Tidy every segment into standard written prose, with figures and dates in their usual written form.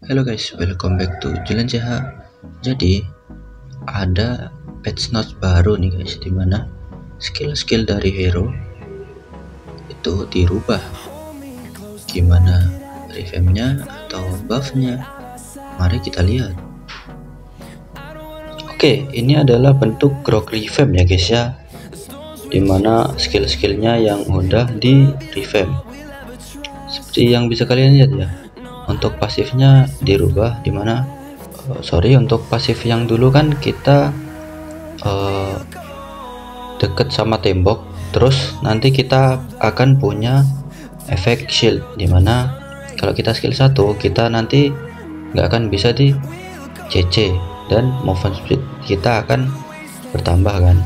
Halo guys, welcome back to Jalan CH. Jadi ada patch notes baru nih guys, dimana skill-skill dari hero itu dirubah. Gimana revampnya atau buffnya? Mari kita lihat. Oke, ini adalah bentuk grok revamp ya guys ya, dimana skill-skillnya yang udah di revamp. Seperti yang bisa kalian lihat ya. Untuk pasifnya dirubah, dimana untuk pasif yang dulu kan kita deket sama tembok, terus nanti kita akan punya efek shield, dimana kalau kita skill 1 kita nanti nggak akan bisa di CC dan movement speed kita akan bertambah kan.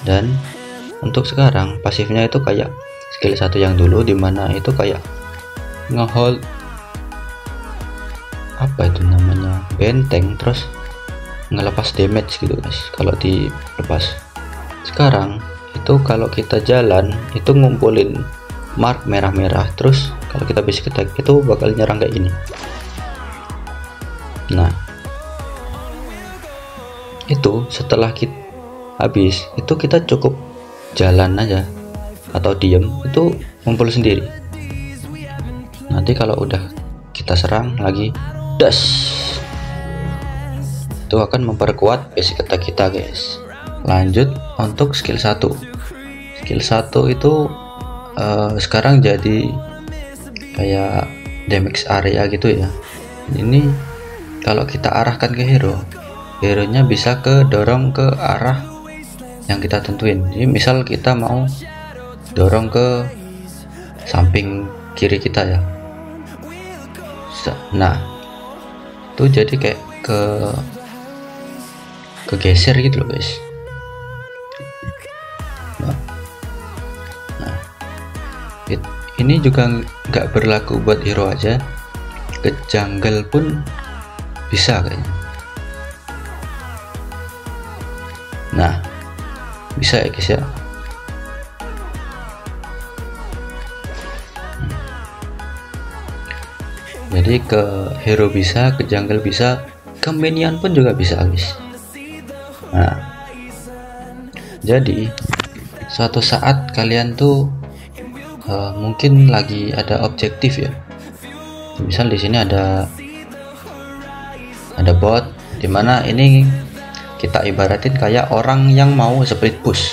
Dan untuk sekarang pasifnya itu kayak skill 1 yang dulu, dimana itu kayak ngehold apa itu namanya benteng, terus ngelepas damage gitu guys kalau dilepas. Sekarang itu kalau kita jalan itu ngumpulin mark merah-merah, terus kalau kita basic attack itu bakal nyerang kayak ini. Nah itu setelah kita habis itu kita cukup jalan aja atau diem, itu ngumpul sendiri. Nanti kalau udah kita serang lagi das, itu akan memperkuat basic attack kita guys. Lanjut untuk skill 1. Skill 1 itu sekarang jadi kayak damage area gitu ya. Ini kalau kita arahkan ke hero nya bisa ke dorong ke arah yang kita tentuin. Jadi misal kita mau dorong ke samping kiri kita ya, nah itu jadi kayak kegeser gitu loh guys. Nah ini juga nggak berlaku buat hero aja, ke jungle pun bisa kayaknya. Nah bisa ya guys ya. Jadi ke hero bisa, ke jungle bisa, ke minion pun juga bisa guys. Nah jadi suatu saat kalian tuh mungkin lagi ada objektif ya. Misal di sini ada bot, dimana ini kita ibaratin kayak orang yang mau split push.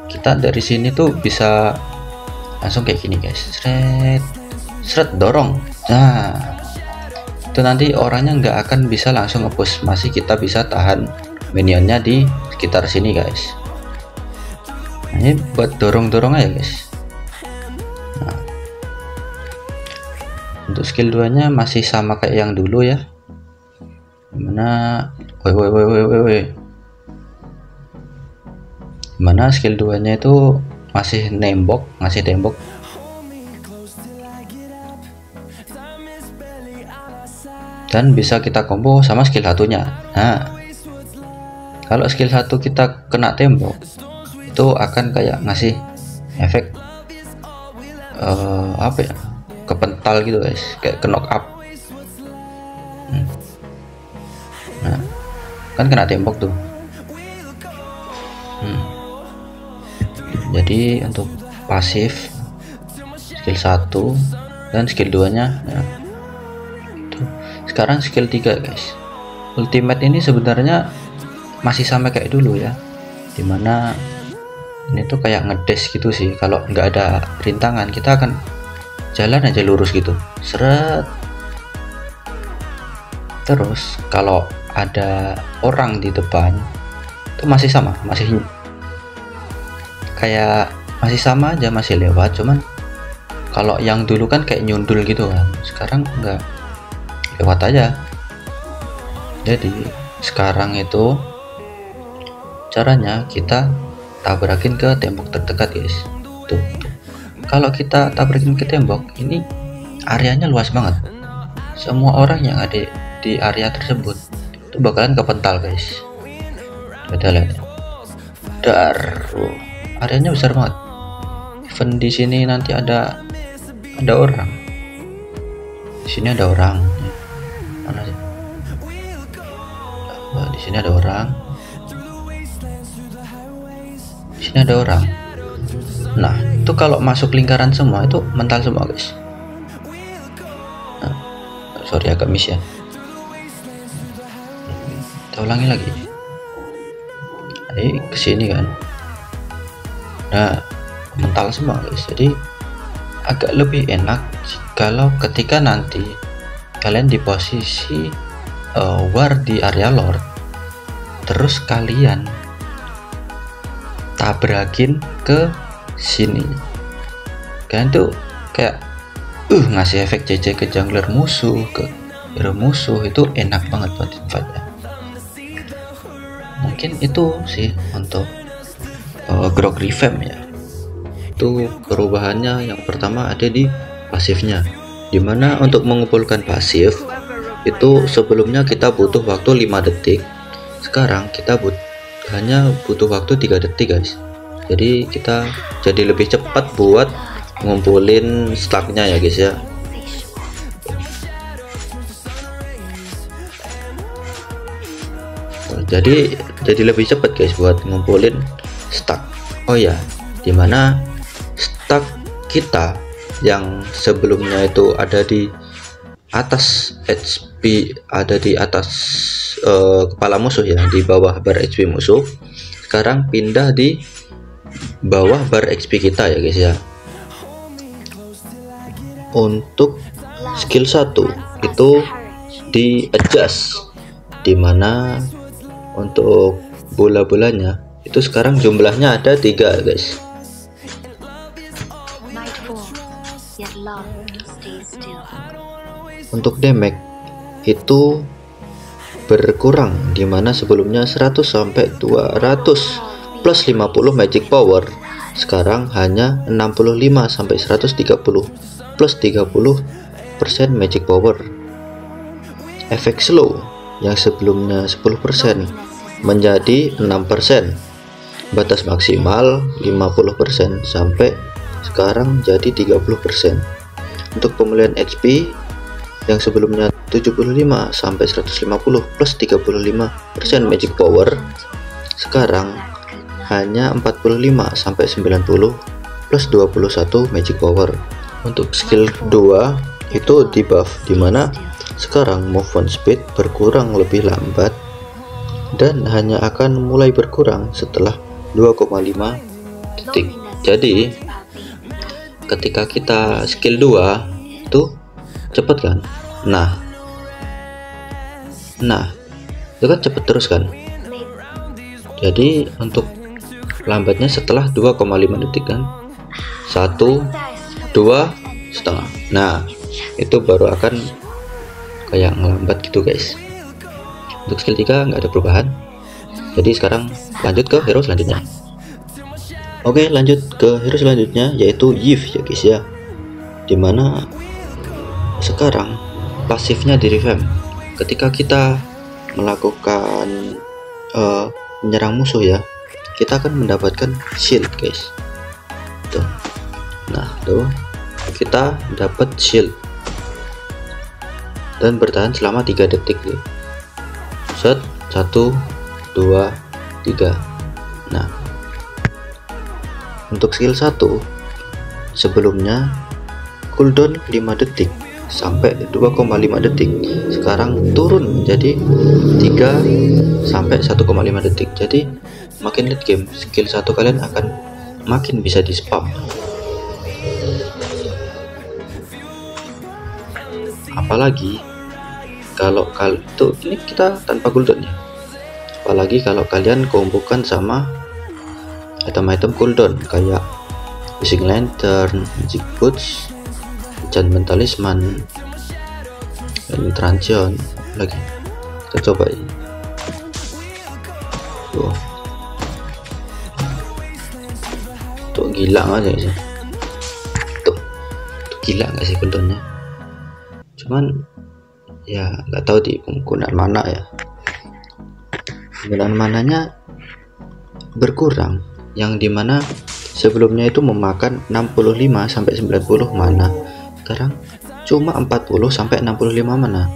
Kita dari sini tuh bisa langsung kayak gini guys, seret dorong. Nah itu nanti orangnya nggak akan bisa langsung nge-push, masih kita bisa tahan minionnya di sekitar sini guys. Nah, ini buat dorong-dorong aja guys. Nah, untuk skill 2 nya masih sama kayak yang dulu ya, dimana dimana skill 2 nya itu masih ngasih tembok. Dan bisa kita combo sama skill 1-nya. Nah kalau skill 1 kita kena tembok, itu akan kayak ngasih efek apa ya, kepental gitu guys, kayak ke knock up. Nah kan kena tembok tuh. Jadi untuk pasif skill 1 dan skill 2 nya ya. Sekarang skill 3 guys. Ultimate ini sebenarnya masih sama kayak dulu ya, dimana ini tuh kayak ngedes gitu sih. Kalau nggak ada rintangan kita akan jalan aja lurus gitu, seret. Terus kalau ada orang di depan itu masih sama, masih sama aja, masih lewat. Cuman kalau yang dulu kan kayak nyundul gitu kan, sekarang enggak, lewat aja. Jadi sekarang itu caranya kita tabrakin ke tembok terdekat guys. Tuh. Kalau kita tabrakin ke tembok, ini areanya luas banget. Semua orang yang ada di area tersebut itu bakalan kepental guys. Kita lihat. Areanya besar banget. Even di sini nanti ada orang. Di sini ada orang. sini ada orang, di sini ada orang. Nah itu kalau masuk lingkaran semua itu mental semua guys. Nah, sorry agak miss ya, kita ulangi lagi. Ini kesini kan, nah mental semua guys. Jadi agak lebih enak kalau ketika nanti kalian di posisi war di area lord, terus kalian tabrakin ke sini, kalian tuh kayak ngasih efek CC ke jungler musuh, ke hero musuh, itu enak banget buat invade-nya. Mungkin itu sih untuk Grok revamp ya. Itu perubahannya yang pertama ada di pasifnya, dimana untuk mengumpulkan pasif itu sebelumnya kita butuh waktu 5 detik, sekarang kita hanya butuh waktu 3 detik guys. Jadi kita jadi lebih cepat buat ngumpulin stacknya ya guys ya. Jadi lebih cepat guys buat ngumpulin stack. Oh ya, dimana stack kita yang sebelumnya itu ada di atas HP, ada di atas kepala musuh ya, di bawah bar HP musuh, sekarang pindah di bawah bar XP kita ya guys ya. Untuk skill 1 itu di adjust, dimana untuk bola-bolanya itu sekarang jumlahnya ada 3 guys. Untuk damage itu berkurang, dimana sebelumnya 100 sampai 200 plus 50 magic power, sekarang hanya 65 sampai 130 plus 30% magic power. Efek slow yang sebelumnya 10% menjadi 6%. Batas maksimal 50% sampai sekarang jadi 30%. Untuk pemulihan HP yang sebelumnya 75 sampai 150 plus 35% magic power, sekarang hanya 45 sampai 90 plus 21 magic power. Untuk skill 2 itu di buff, dimana sekarang movement speed berkurang lebih lambat dan hanya akan mulai berkurang setelah 2,5 detik. Jadi ketika kita skill 2 itu cepet kan, nah itu kan cepet terus kan. Jadi untuk lambatnya setelah 2,5 detik kan, 1, 2,5. Nah itu baru akan kayak ngelambat gitu guys. Untuk skill 3 nggak ada perubahan. Jadi sekarang lanjut ke hero selanjutnya. Oke, lanjut ke hero selanjutnya yaitu Yves ya guys ya, dimana sekarang pasifnya di revamp. Ketika kita melakukan menyerang musuh ya, kita akan mendapatkan shield guys. Tuh. Nah tuh kita dapat shield dan bertahan selama 3 detik nih. Set 1, 2, 3. Nah untuk skill 1 sebelumnya cooldown 5 detik sampai 2,5 detik, sekarang turun jadi 3 sampai 1,5 detik. Jadi makin late game skill 1 kalian akan makin bisa di spam. Apalagi kalau tuh ini kita tanpa cooldown ya, apalagi kalau kalian kombokan sama item-item cooldown kayak Fishing Lantern, Magic Boots, Enchantment Talisman, dan Transition. Lagi kita coba ini. Tuh gila aja sih, tuh gila nggak sih cooldownnya. Cuman ya nggak tahu di penggunaan mana ya, penggunaan mananya berkurang, yang dimana sebelumnya itu memakan 65 sampai 90 mana, sekarang cuma 40 sampai 65 mana.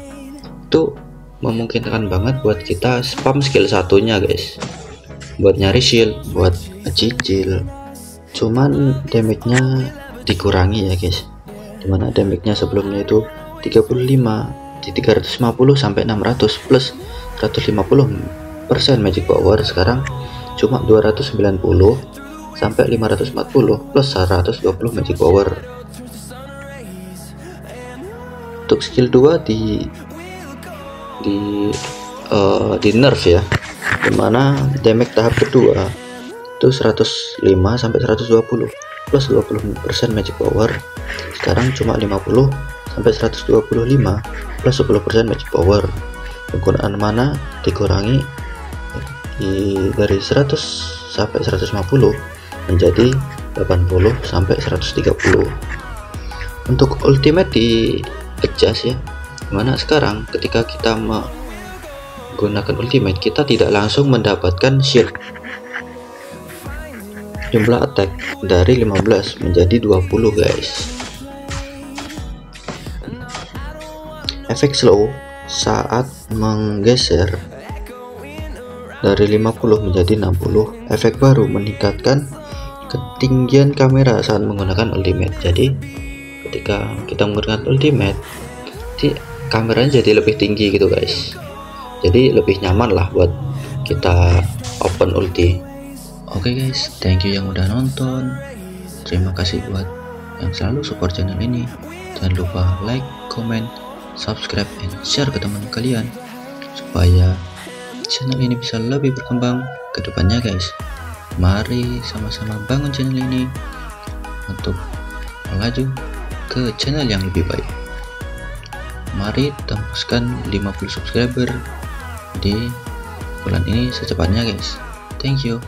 Itu memungkinkan banget buat kita spam skill satunya guys, buat nyari shield, buat cicil. Cuman damage-nya dikurangi ya guys, dimana damage-nya sebelumnya itu 35 di 350 sampai 600 plus 150% magic power, sekarang cuma 290 sampai 540 plus 120 magic power. Untuk skill 2 di nerf ya, dimana damage tahap kedua itu 105 sampai 120 plus 20% magic power, sekarang cuma 50 sampai 125 plus 10% magic power. Penggunaan mana dikurangi dari 100 sampai 150 menjadi 80 sampai 130. Untuk ultimate di adjust ya, dimana sekarang ketika kita menggunakan ultimate, kita tidak langsung mendapatkan shield. Jumlah attack dari 15 menjadi 20 guys. Efek slow saat menggeser dari 50 menjadi 60. Efek baru meningkatkan ketinggian kamera saat menggunakan ultimate. Jadi ketika kita menggunakan ultimate, kameranya jadi lebih tinggi gitu guys, jadi lebih nyaman lah buat kita open ulti. Oke guys, thank you yang udah nonton. Terima kasih buat yang selalu support channel ini. Jangan lupa like, comment, subscribe, and share ke teman kalian supaya channel ini bisa lebih berkembang ke depannya guys. Mari sama-sama bangun channel ini untuk melaju ke channel yang lebih baik. Mari tembuskan 50 subscriber di bulan ini secepatnya guys. Thank you.